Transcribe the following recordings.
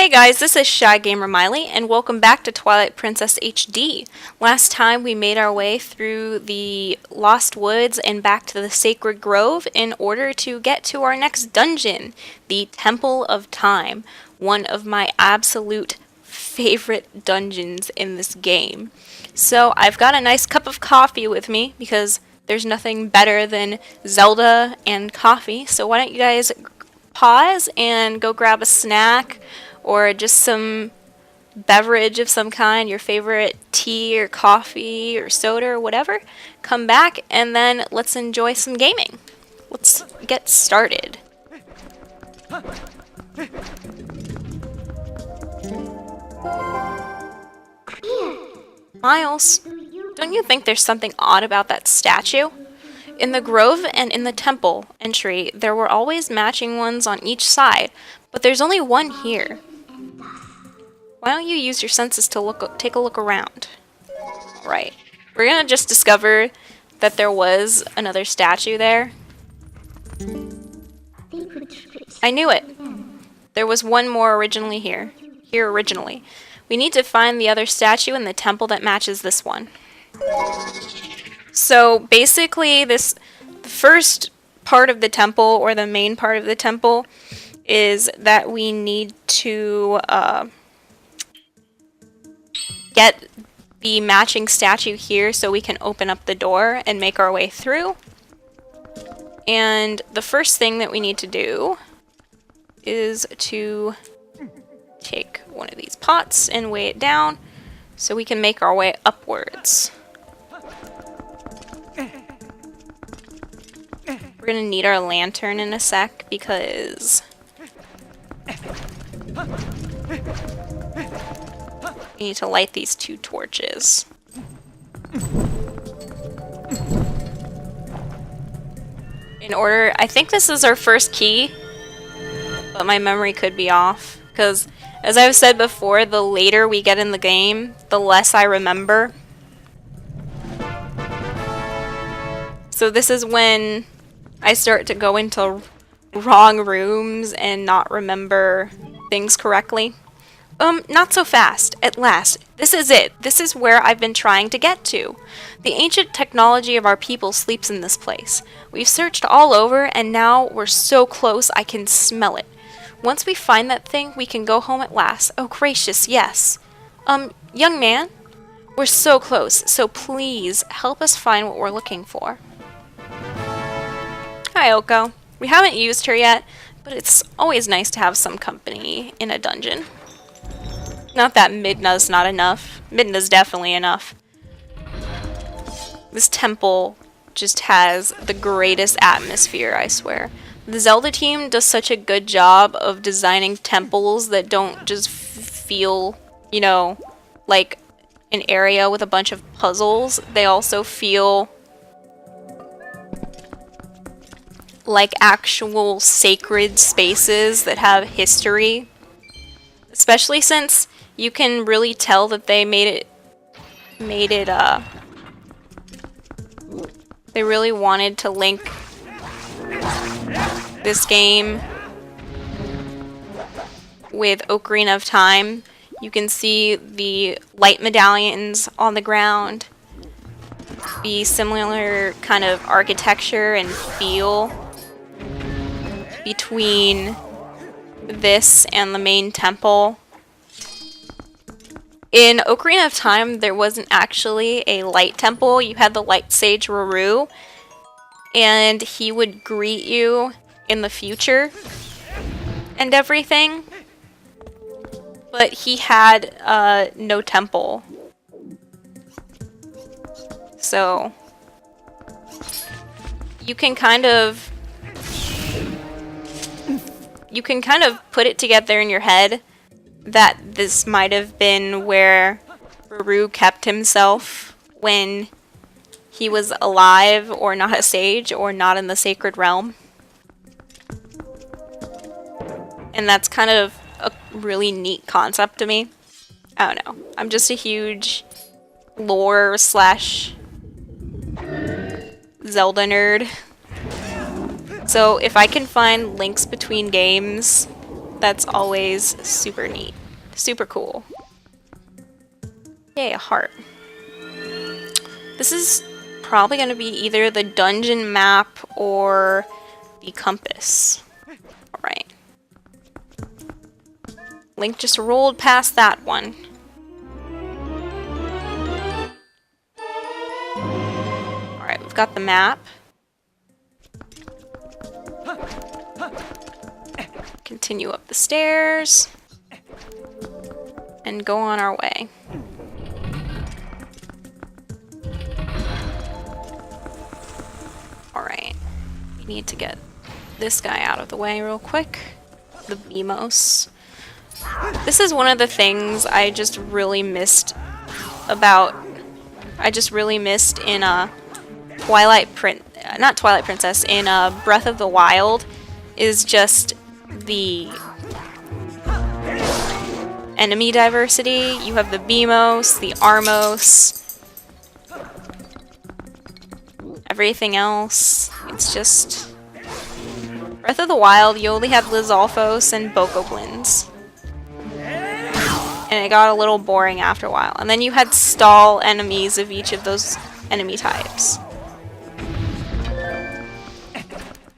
Hey guys, this is ShyGamerMaile, and welcome back to Twilight Princess HD. Last time we made our way through the Lost Woods and back to the Sacred Grove in order to get to our next dungeon, the Temple of Time, one of my absolute favorite dungeons in this game. So I've got a nice cup of coffee with me because there's nothing better than Zelda and coffee, so why don't you guys pause and go grab a snack or just some beverage of some kind, your favorite tea or coffee or soda or whatever. Come back and then let's enjoy some gaming. Let's get started. Miles, don't you think there's something odd about that statue? In the grove and in the temple entry, there were always matching ones on each side, but there's only one here. Why don't you use your senses to take a look around? Right. We're gonna just discover that there was another statue there. I knew it. There was one more originally here. Originally. We need to find the other statue in the temple that matches this one. So basically the first part of the temple, or the main part of the temple, is that we need to get the matching statue here so we can open up the door and make our way through. And the first thing that we need to do is to take one of these pots and weigh it down so we can make our way upwards. We're gonna need our lantern in a sec because we need to light these two torches. I think this is our first key, but my memory could be off, because as I've said before, the later we get in the game, the less I remember. So this is when I start to go into wrong rooms and not remember things correctly. Not so fast. At last. This is it. This is where I've been trying to get to. The ancient technology of our people sleeps in this place. We've searched all over, and now we're so close I can smell it. Once we find that thing, we can go home at last. Oh, gracious, yes. Young man? We're so close, so please help us find what we're looking for. Hi, Oko. We haven't used her yet, but it's always nice to have some company in a dungeon. Not that Midna's not enough. Midna's definitely enough. This temple just has the greatest atmosphere, I swear. The Zelda team does such a good job of designing temples that don't just feel, you know, like an area with a bunch of puzzles. They also feel like actual sacred spaces that have history. Especially since you can really tell that they they really wanted to link this game with Ocarina of Time. You can see the light medallions on the ground, the similar kind of architecture and feel between this and the main temple. In Ocarina of Time, there wasn't actually a light temple. You had the light sage Ruru, and he would greet you in the future and everything. But he had no temple. So you can kind of put it together in your head that this might have been where Ruru kept himself when he was alive, or not a sage, or not in the sacred realm. And that's kind of a really neat concept to me. I don't know. I'm just a huge lore / Zelda nerd. So if I can find links between games That's always super neat. Super cool. Yay, a heart. This is probably going to be either the dungeon map or the compass. Alright. Link just rolled past that one. Alright, we've got the map. Continue up the stairs. And go on our way. Alright. We need to get this guy out of the way real quick. The Beamos. This is one of the things I just really missed about... I just really missed in not Twilight Princess, in Breath of the Wild, is just the enemy diversity. You have the Beamos, the Armos, everything else. It's just... Breath of the Wild, you only have Lizalfos and Bokoblins. And it got a little boring after a while. And then you had stall enemies of each of those enemy types.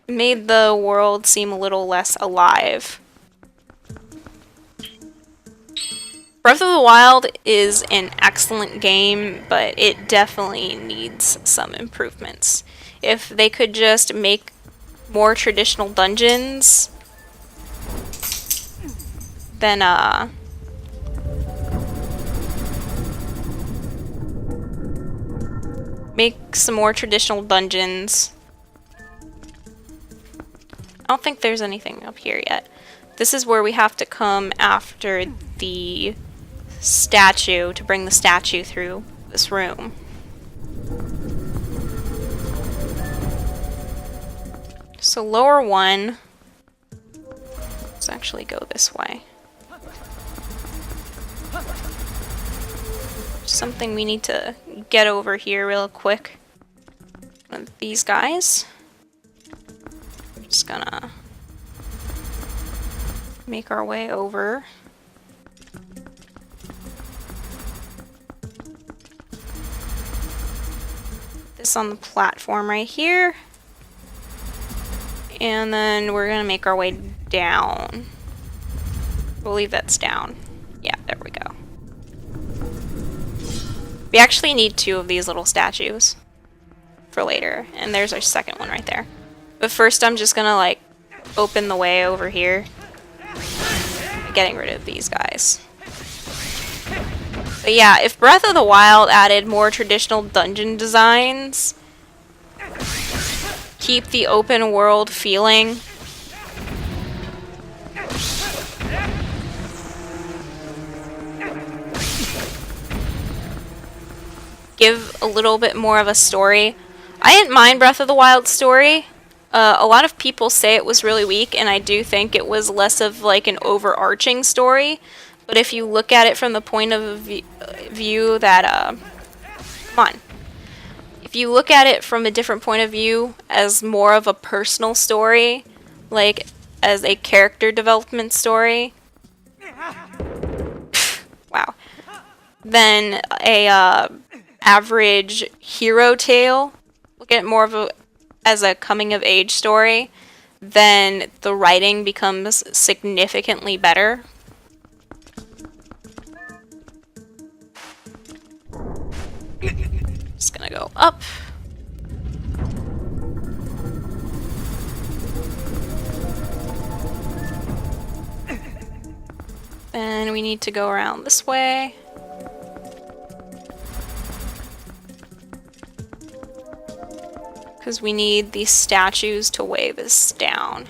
It made the world seem a little less alive. Breath of the Wild is an excellent game, but it definitely needs some improvements. If they could just make more traditional dungeons, then make some more traditional dungeons. I don't think there's anything up here yet. This is where we have to come after the statue to bring the statue through this room. So lower one, let's actually go this way. Something we need to get over here real quick. One of these guys. I'm just gonna make our way over. This on the platform right here. And then we're gonna make our way down. I believe that's down. Yeah, there we go. We actually need 2 of these little statues for later. And there's our second one right there. But first I'm just gonna like open the way over here. Getting rid of these guys. But yeah, if Breath of the Wild added more traditional dungeon designs, keep the open world feeling, give a little bit more of a story. I didn't mind Breath of the Wild's story. A lot of people say it was really weak, and I do think it was less of like an overarching story. But if you look at it from the point of view that, come on. If you look at it from a different point of view as more of a personal story, like as a character development story, wow, then a average hero tale, look at it more of as a coming of age story, then the writing becomes significantly better. Just gonna go up. Then we need to go around this way. Because we need these statues to weigh this down.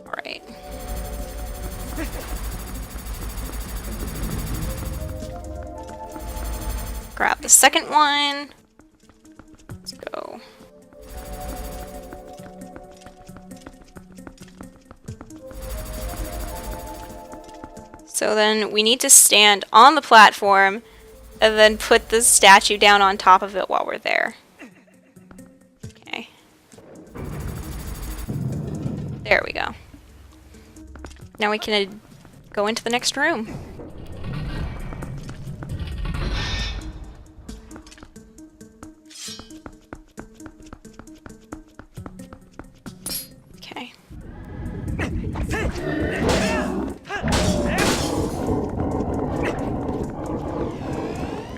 Alright. Grab the second one. Let's go. So then we need to stand on the platform and then put the statue down on top of it while we're there. Okay. There we go. Now we can go into the next room. Okay.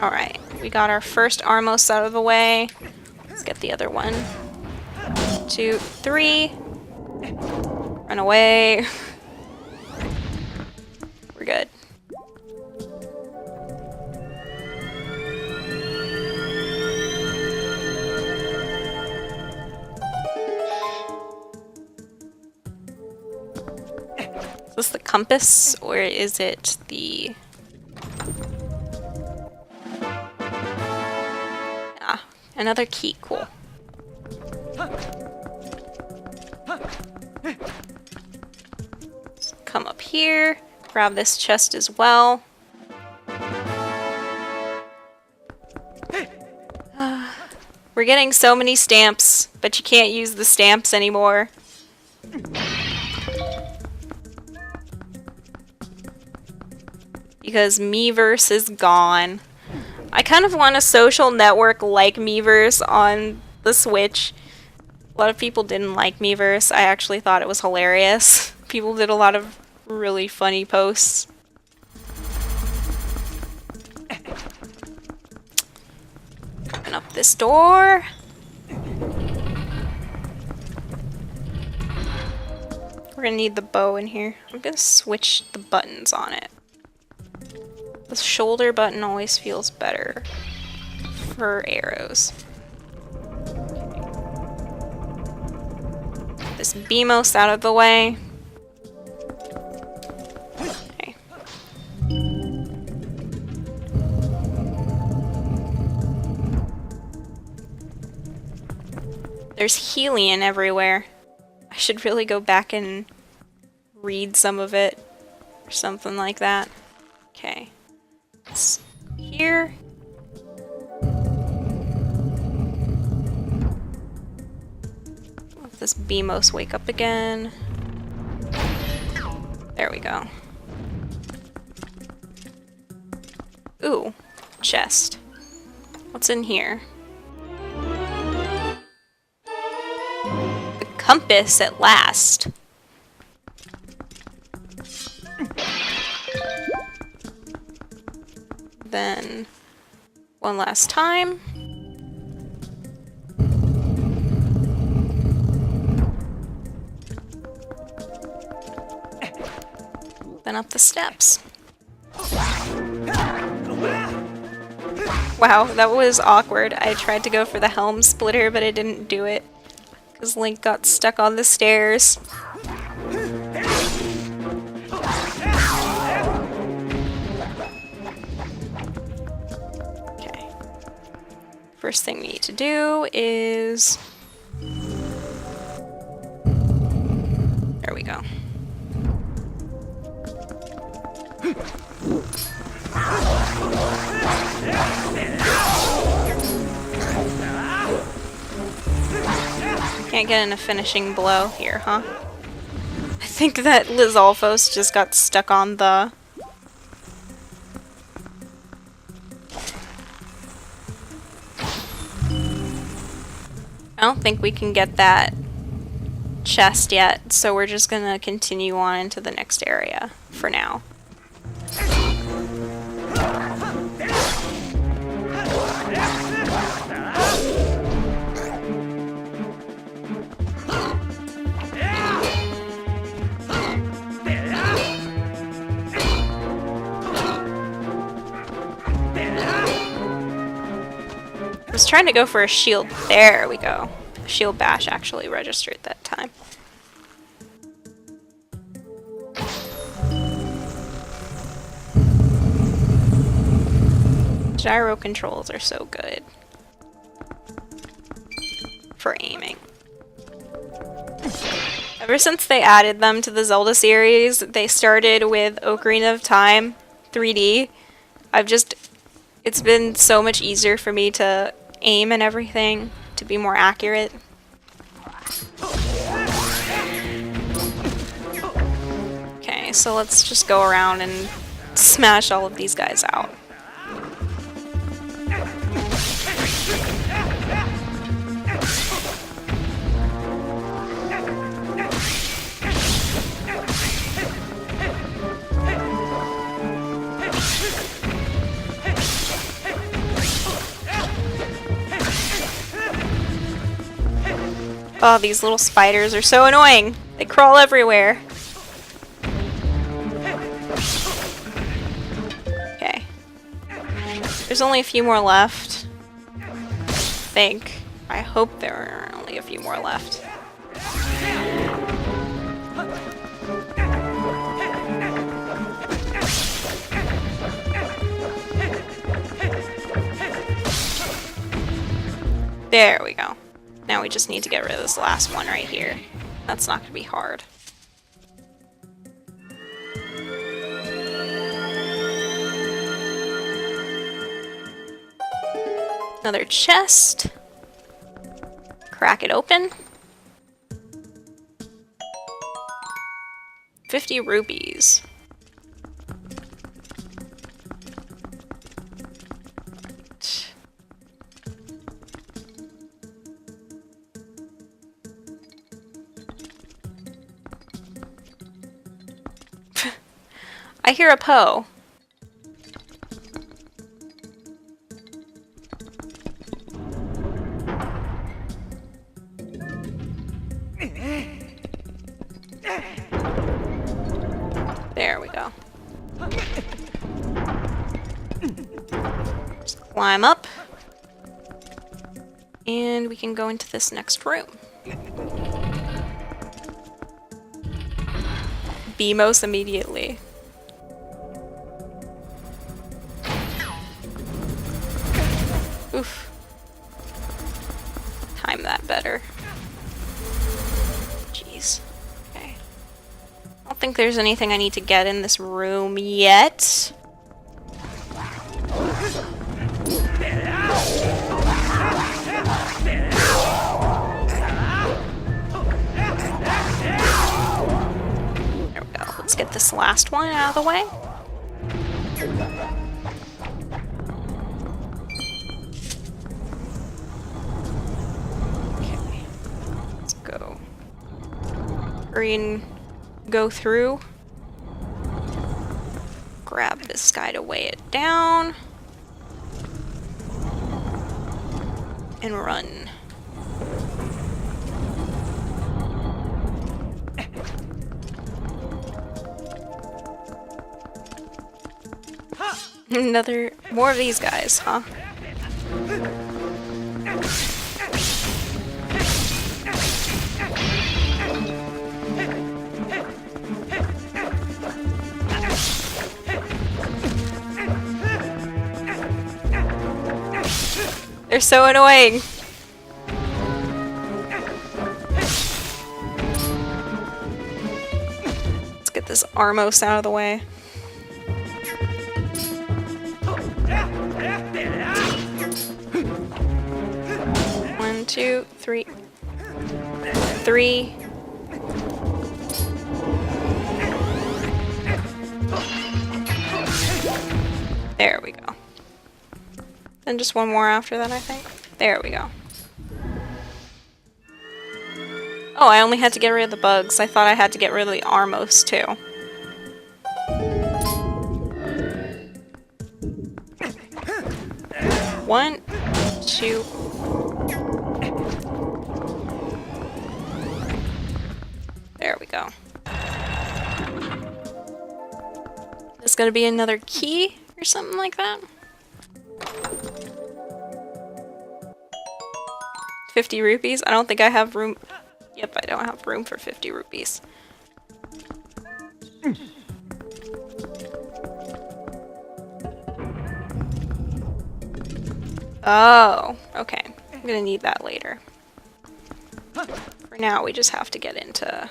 Alright, we got our first Armos out of the way. Let's get the other one. 2, 3. Run away. We're good. Is this the compass, or is it the... Ah, another key. Cool. Come up here, grab this chest as well. We're getting so many stamps, but you can't use the stamps anymore. Because Miiverse is gone. I kind of want a social network like Miiverse on the Switch. A lot of people didn't like Miiverse. I actually thought it was hilarious. People did a lot of really funny posts. Open up this door. We're gonna need the bow in here. I'm gonna switch the buttons on it. The shoulder button always feels better for arrows. Get this Beamos out of the way. Okay. There's helium everywhere. I should really go back and read some of it or something like that. Okay. It's here. Let this Beamos wake up again. There we go. Ooh, chest. What's in here? The compass at last. Then one last time. Then up the steps. Wow, that was awkward. I tried to go for the helm splitter, but I didn't do it because Link got stuck on the stairs. First thing we need to do is... There we go. Can't get in a finishing blow here, huh? I think that Lizalfos just got stuck on the... I don't think we can get that chest yet, so we're just gonna continue on into the next area for now. I was trying to go for a shield. There we go. Shield bash actually registered that time. Gyro controls are so good for aiming. Ever since they added them to the Zelda series, they started with Ocarina of Time 3D. It's been so much easier for me to aim and everything, to be more accurate. Okay, so let's just go around and smash all of these guys out. Oh, these little spiders are so annoying. They crawl everywhere. Okay. There's only a few more left. I think. I hope there are only a few more left. There we go. Now we just need to get rid of this last one right here. That's not going to be hard. Another chest. Crack it open. 50 rupees. I hear a Poe. There we go. Just climb up. And we can go into this next room. Beamos immediately. Oof. Time that better. Jeez. Okay. I don't think there's anything I need to get in this room yet. There we go. Let's get this last one out of the way. And go through. Grab this guy to weigh it down. And run. More of these guys, huh? They're so annoying. Let's get this Armos out of the way. One, two, three. Three. There we go. And just one more after that, I think. There we go. Oh, I only had to get rid of the bugs. I thought I had to get rid of the Armos, too. One, two. There we go. There's gonna be another key or something like that. 50 rupees? I don't think I have room. Yep, I don't have room for 50 rupees. Oh, okay. I'm gonna need that later. For now, we just have to get into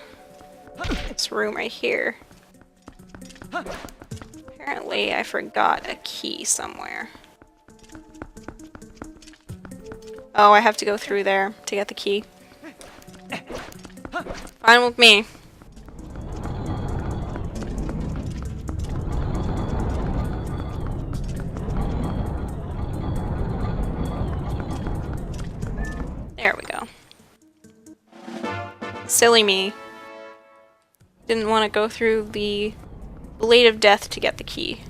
this room right here. Apparently, I forgot a key somewhere. Oh, I have to go through there to get the key. Fine with me. Silly me. Didn't want to go through the blade of death to get the key.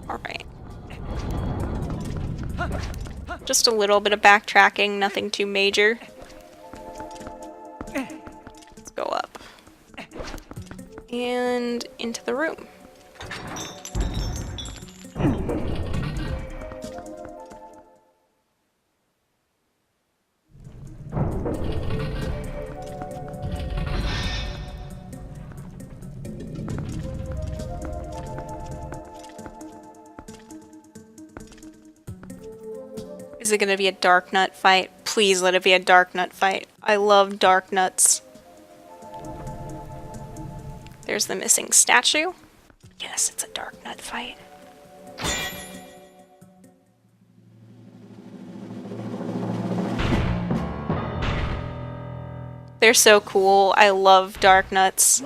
Alright. Just a little bit of backtracking, nothing too major. Let's go up. And into the room. Is it gonna be a dark nut fight? Please let it be a dark nut fight. I love dark nuts. There's the missing statue. Yes, it's a dark nut fight. They're so cool. I love dark nuts.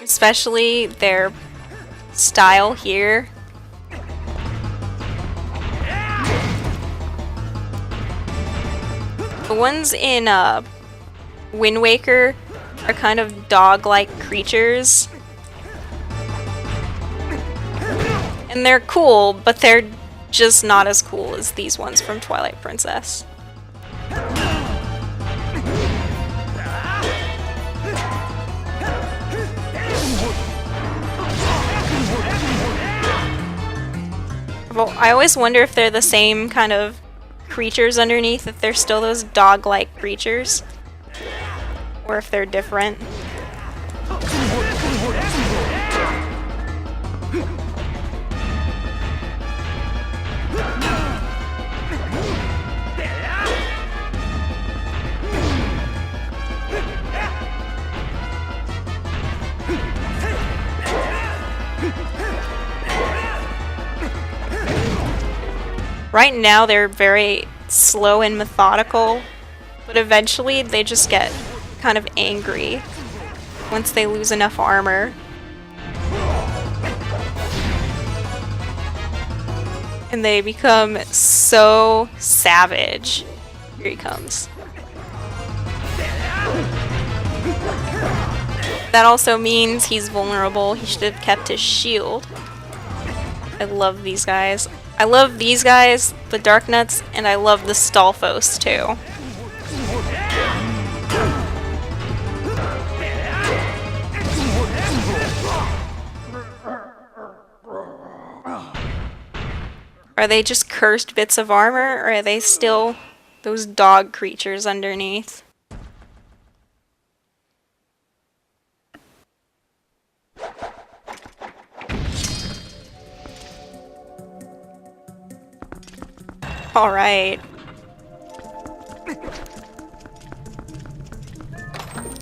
Especially their style here. The ones in Wind Waker are kind of dog-like creatures. And they're cool, but they're just not as cool as these ones from Twilight Princess. Well, I always wonder if they're the same kind of creatures underneath, if they're still those dog-like creatures, or if they're different. Right now they're very slow and methodical, but eventually they just get kind of angry once they lose enough armor. And they become so savage. Here he comes. That also means he's vulnerable. He should have kept his shield. I love these guys. I love these guys, the Dark Nuts, and I love the Stalfos too. Are they just cursed bits of armor, or are they still those dog creatures underneath? Alright.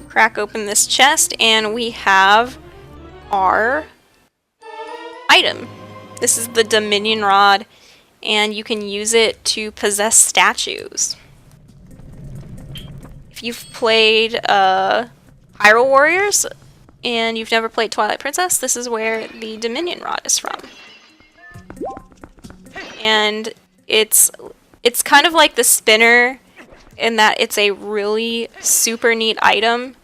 Crack open this chest, and we have our item. This is the Dominion Rod, and you can use it to possess statues. If you've played Hyrule Warriors, and you've never played Twilight Princess, this is where the Dominion Rod is from. And it's kind of like the spinner in that it's a really super neat item,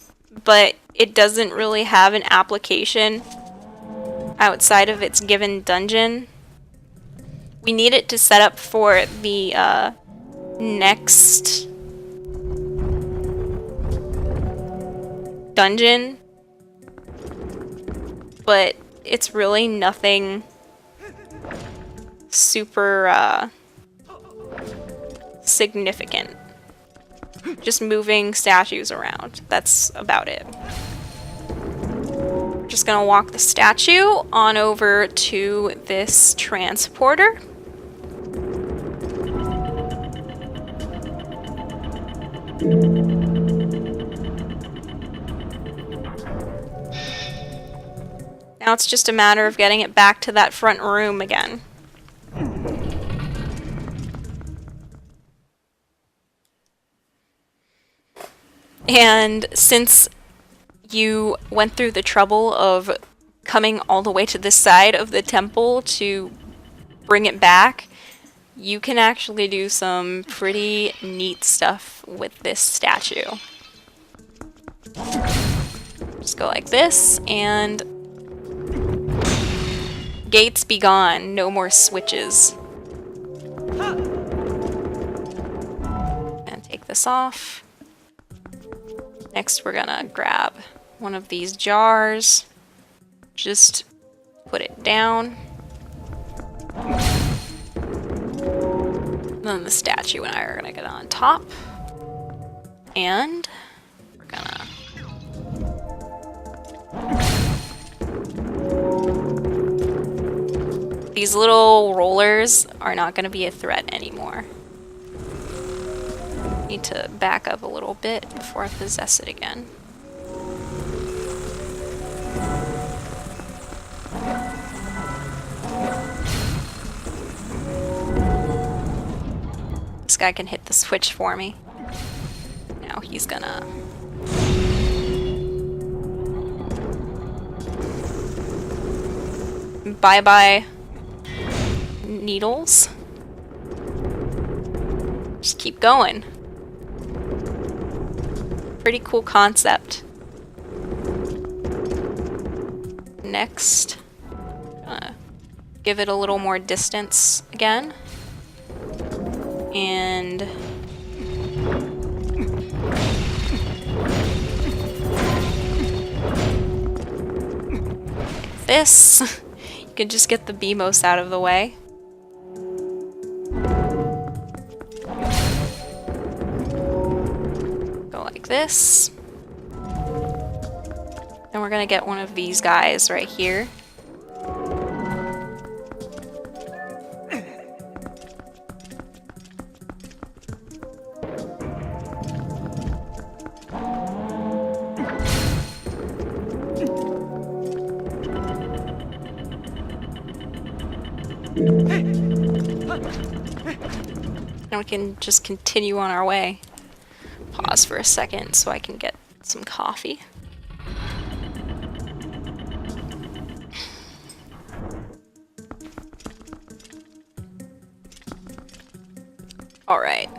but it doesn't really have an application outside of its given dungeon. We need it to set up for the next dungeon, but it's really nothing super significant. Just moving statues around. That's about it. We're just gonna walk the statue on over to this transporter. Now it's just a matter of getting it back to that front room again. And since you went through the trouble of coming all the way to the side of the temple to bring it back, you can actually do some pretty neat stuff with this statue. Just go like this, and gates be gone. No more switches. And take this off. Next, we're gonna grab one of these jars. Just put it down. And then the statue and I are gonna get on top. And we're gonna these little rollers are not gonna be a threat anymore. Need to back up a little bit before I possess it again. This guy can hit the switch for me. Now he's gonna... Bye-bye needles. Just keep going. Pretty cool concept. Next, give it a little more distance again. And this, you can just get the BMOS out of the way. Go like this. And we're gonna get one of these guys right here. And we can just continue on our way. Pause for a second so I can get some coffee. All right.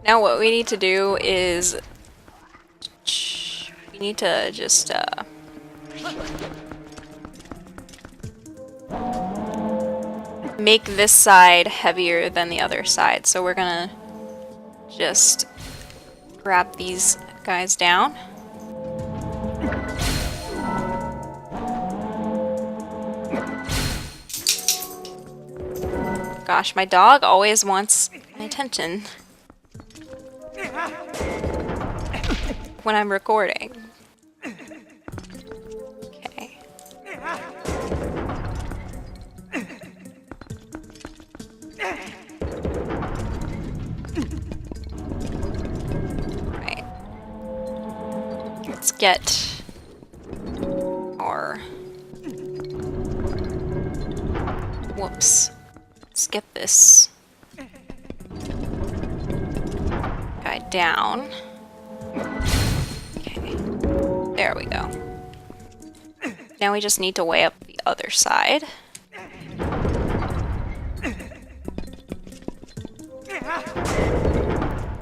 Now what we need to do is we need to just make this side heavier than the other side. So we're gonna just grab these guys down. Gosh, my dog always wants my attention when I'm recording. Okay. Right. Let's get our... Whoops. Let's get this guy down. Okay. There we go. Now we just need to weigh up the other side.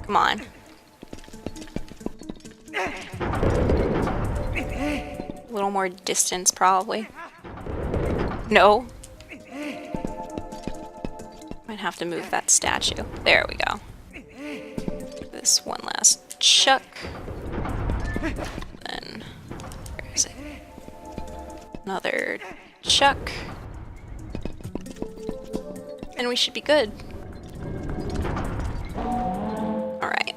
Come on. A little more distance, probably. No. Might have to move that statue. There we go. This one last chuck. Then, where is it? Another chuck. And we should be good. Alright.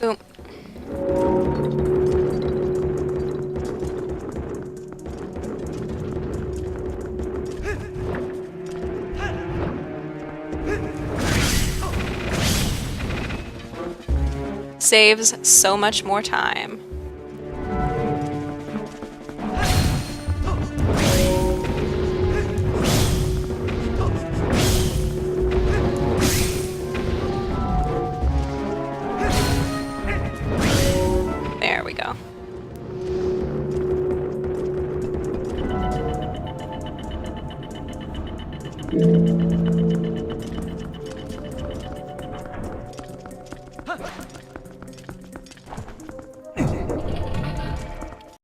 Boom. Saves so much more time. There we go.